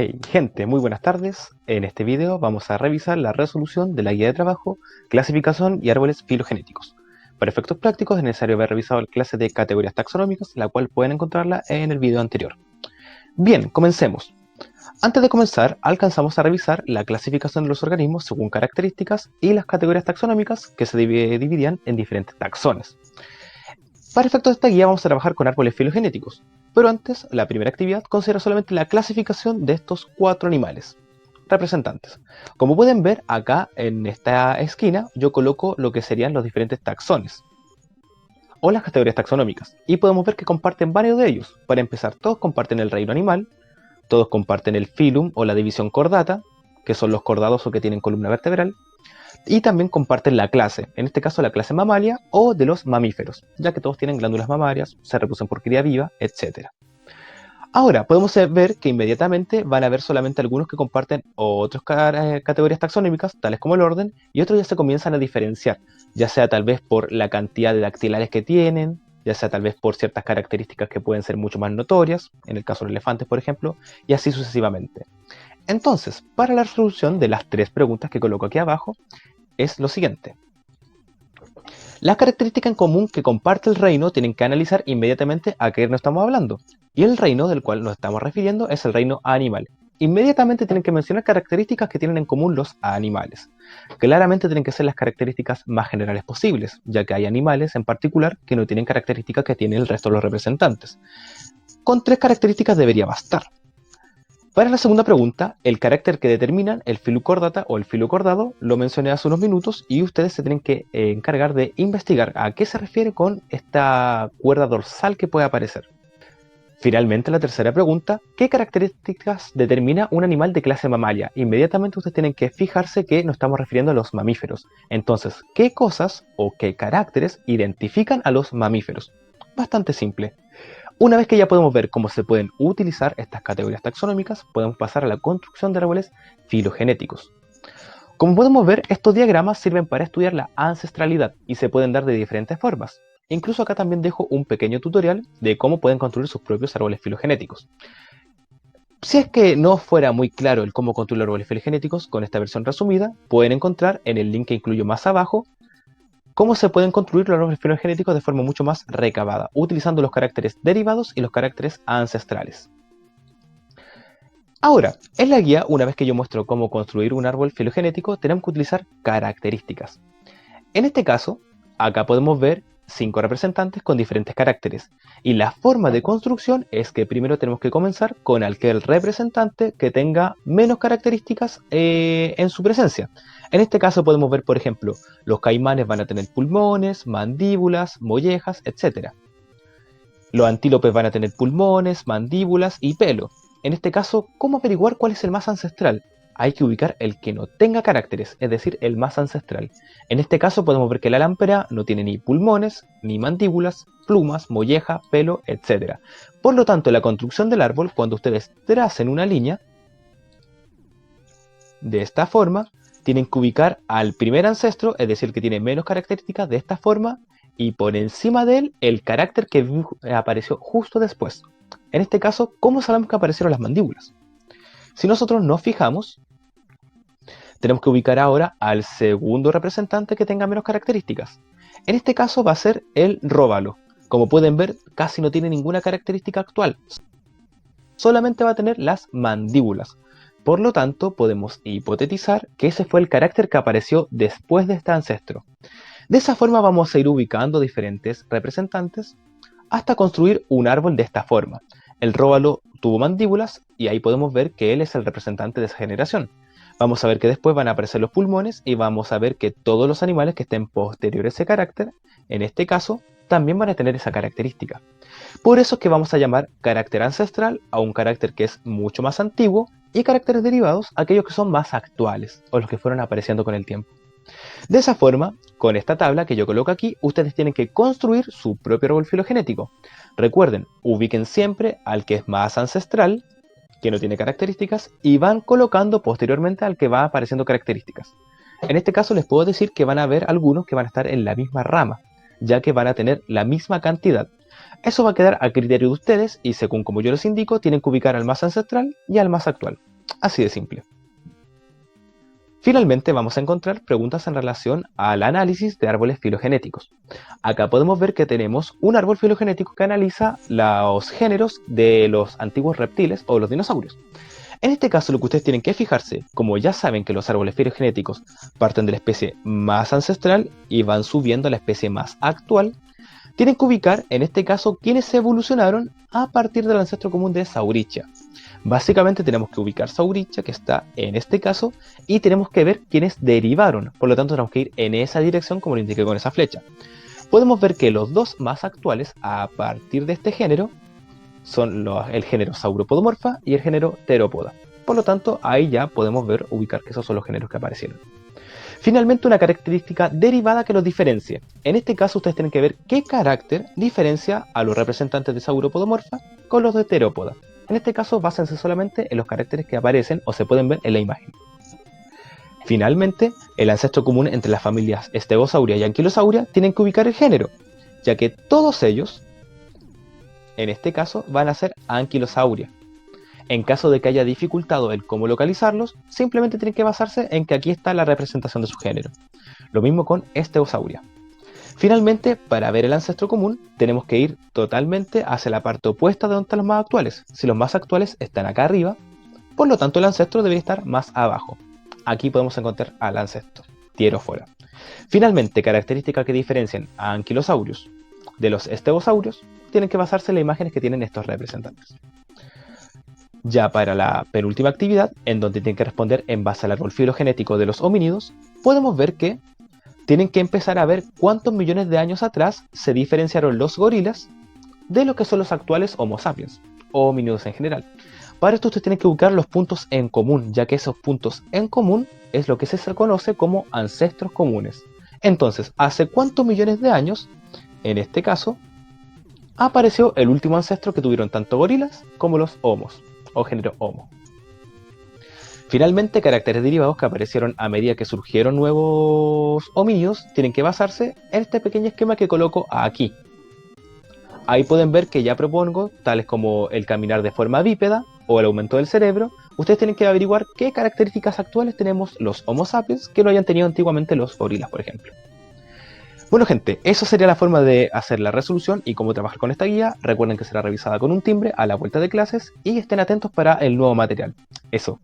Hey gente, muy buenas tardes. En este video vamos a revisar la resolución de la guía de trabajo, clasificación y árboles filogenéticos. Para efectos prácticos es necesario haber revisado la clase de categorías taxonómicas, la cual pueden encontrarla en el video anterior. Bien, comencemos. Antes de comenzar, alcanzamos a revisar la clasificación de los organismos según características y las categorías taxonómicas que se dividían en diferentes taxones. Para efectos de esta guía vamos a trabajar con árboles filogenéticos, pero antes, la primera actividad considera solamente la clasificación de estos 4 animales representantes. Como pueden ver acá en esta esquina, yo coloco lo que serían los diferentes taxones o las categorías taxonómicas, y podemos ver que comparten varios de ellos. Para empezar, todos comparten el reino animal, todos comparten el filum o la división cordata, que son los cordados o que tienen columna vertebral, y también comparten la clase, en este caso la clase mamalia o de los mamíferos, ya que todos tienen glándulas mamarias, se reproducen por cría viva, etc. Ahora, podemos ver que inmediatamente van a haber solamente algunos que comparten otras categorías taxonómicas, tales como el orden, y otros ya se comienzan a diferenciar, ya sea tal vez por la cantidad de dactilares que tienen, ya sea tal vez por ciertas características que pueden ser mucho más notorias, en el caso de los elefantes, por ejemplo, y así sucesivamente. Entonces, para la resolución de las 3 preguntas que coloco aquí abajo, es lo siguiente. Las características en común que comparte el reino tienen que analizar inmediatamente a qué reino estamos hablando. Y el reino del cual nos estamos refiriendo es el reino animal. Inmediatamente tienen que mencionar características que tienen en común los animales. Claramente tienen que ser las características más generales posibles, ya que hay animales en particular que no tienen características que tienen el resto de los representantes. Con 3 características debería bastar. Para la segunda pregunta, el carácter que determinan el filocordata o el filocordado lo mencioné hace unos minutos y ustedes se tienen que encargar de investigar a qué se refiere con esta cuerda dorsal que puede aparecer. Finalmente, la tercera pregunta, ¿qué características determina un animal de clase mamalia? Inmediatamente ustedes tienen que fijarse que nos estamos refiriendo a los mamíferos. Entonces, ¿qué cosas o qué caracteres identifican a los mamíferos? Bastante simple. Una vez que ya podemos ver cómo se pueden utilizar estas categorías taxonómicas, podemos pasar a la construcción de árboles filogenéticos. Como podemos ver, estos diagramas sirven para estudiar la ancestralidad y se pueden dar de diferentes formas. Incluso acá también dejo un pequeño tutorial de cómo pueden construir sus propios árboles filogenéticos. Si es que no fuera muy claro el cómo construir árboles filogenéticos, con esta versión resumida, pueden encontrar en el link que incluyo más abajo cómo se pueden construir los árboles filogenéticos de forma mucho más recabada, utilizando los caracteres derivados y los caracteres ancestrales. Ahora, en la guía, una vez que yo muestro cómo construir un árbol filogenético, tenemos que utilizar características. En este caso, acá podemos ver 5 representantes con diferentes caracteres. Y la forma de construcción es que primero tenemos que comenzar con aquel representante que tenga menos características en su presencia. En este caso podemos ver, por ejemplo, los caimanes van a tener pulmones, mandíbulas, mollejas, etc. Los antílopes van a tener pulmones, mandíbulas y pelo. En este caso, ¿cómo averiguar cuál es el más ancestral? Hay que ubicar el que no tenga caracteres, es decir, el más ancestral. En este caso podemos ver que la lámpara no tiene ni pulmones, ni mandíbulas, plumas, molleja, pelo, etc. Por lo tanto, la construcción del árbol, cuando ustedes tracen una línea, de esta forma, tienen que ubicar al primer ancestro, es decir, que tiene menos características, de esta forma, y por encima de él, el carácter que apareció justo después. En este caso, ¿cómo sabemos que aparecieron las mandíbulas? Si nosotros nos fijamos, tenemos que ubicar ahora al segundo representante que tenga menos características. En este caso va a ser el róbalo. Como pueden ver, casi no tiene ninguna característica actual. Solamente va a tener las mandíbulas. Por lo tanto, podemos hipotetizar que ese fue el carácter que apareció después de este ancestro. De esa forma vamos a ir ubicando diferentes representantes hasta construir un árbol de esta forma. El róbalo tuvo mandíbulas y ahí podemos ver que él es el representante de esa generación. Vamos a ver que después van a aparecer los pulmones y vamos a ver que todos los animales que estén posterior a ese carácter, en este caso, también van a tener esa característica. Por eso es que vamos a llamar carácter ancestral a un carácter que es mucho más antiguo y caracteres derivados a aquellos que son más actuales o los que fueron apareciendo con el tiempo. De esa forma, con esta tabla que yo coloco aquí, ustedes tienen que construir su propio árbol filogenético. Recuerden, ubiquen siempre al que es más ancestral, que no tiene características, y van colocando posteriormente al que va apareciendo características. En este caso les puedo decir que van a haber algunos que van a estar en la misma rama, ya que van a tener la misma cantidad. Eso va a quedar a criterio de ustedes y según como yo les indico, tienen que ubicar al más ancestral y al más actual. Así de simple. Finalmente vamos a encontrar preguntas en relación al análisis de árboles filogenéticos. Acá podemos ver que tenemos un árbol filogenético que analiza los géneros de los antiguos reptiles o los dinosaurios. En este caso lo que ustedes tienen que fijarse, como ya saben que los árboles filogenéticos parten de la especie más ancestral y van subiendo a la especie más actual, tienen que ubicar en este caso quiénes evolucionaron a partir del ancestro común de Saurischia. Básicamente tenemos que ubicar Saurischia, que está en este caso, y tenemos que ver quiénes derivaron. Por lo tanto tenemos que ir en esa dirección como lo indiqué con esa flecha. Podemos ver que los dos más actuales a partir de este género son el género Sauropodomorpha y el género Theropoda. Por lo tanto, ahí ya podemos ubicar que esos son los géneros que aparecieron. Finalmente, una característica derivada que los diferencie. En este caso, ustedes tienen que ver qué carácter diferencia a los representantes de Sauropodomorpha con los de Theropoda. En este caso, básense solamente en los caracteres que aparecen o se pueden ver en la imagen. Finalmente, el ancestro común entre las familias Stegosauria y Ankylosauria tienen que ubicar el género, ya que todos ellos, en este caso, van a ser Ankylosauria. En caso de que haya dificultado el cómo localizarlos, simplemente tienen que basarse en que aquí está la representación de su género. Lo mismo con Stegosauria. Finalmente, para ver el ancestro común, tenemos que ir totalmente hacia la parte opuesta de donde están los más actuales. Si los más actuales están acá arriba, por lo tanto el ancestro debería estar más abajo. Aquí podemos encontrar al ancestro, Thyrophora. Finalmente, características que diferencian a Ankylosaurus de los Stegosaurios tienen que basarse en las imágenes que tienen estos representantes. Ya para la penúltima actividad, en donde tienen que responder en base al árbol filogenético de los homínidos, podemos ver que tienen que empezar a ver cuántos millones de años atrás se diferenciaron los gorilas de lo que son los actuales Homo sapiens, o homínidos en general. Para esto ustedes tienen que buscar los puntos en común, ya que esos puntos en común es lo que se conoce como ancestros comunes. Entonces, ¿hace cuántos millones de años, en este caso, apareció el último ancestro que tuvieron tanto gorilas como los homos, o género Homo? Finalmente, caracteres derivados que aparecieron a medida que surgieron nuevos homínidos tienen que basarse en este pequeño esquema que coloco aquí. Ahí pueden ver que ya propongo, tales como el caminar de forma bípeda o el aumento del cerebro. Ustedes tienen que averiguar qué características actuales tenemos los Homo sapiens que no hayan tenido antiguamente los gorilas, por ejemplo. Bueno gente, eso sería la forma de hacer la resolución y cómo trabajar con esta guía. Recuerden que será revisada con un timbre a la vuelta de clases y estén atentos para el nuevo material. Eso.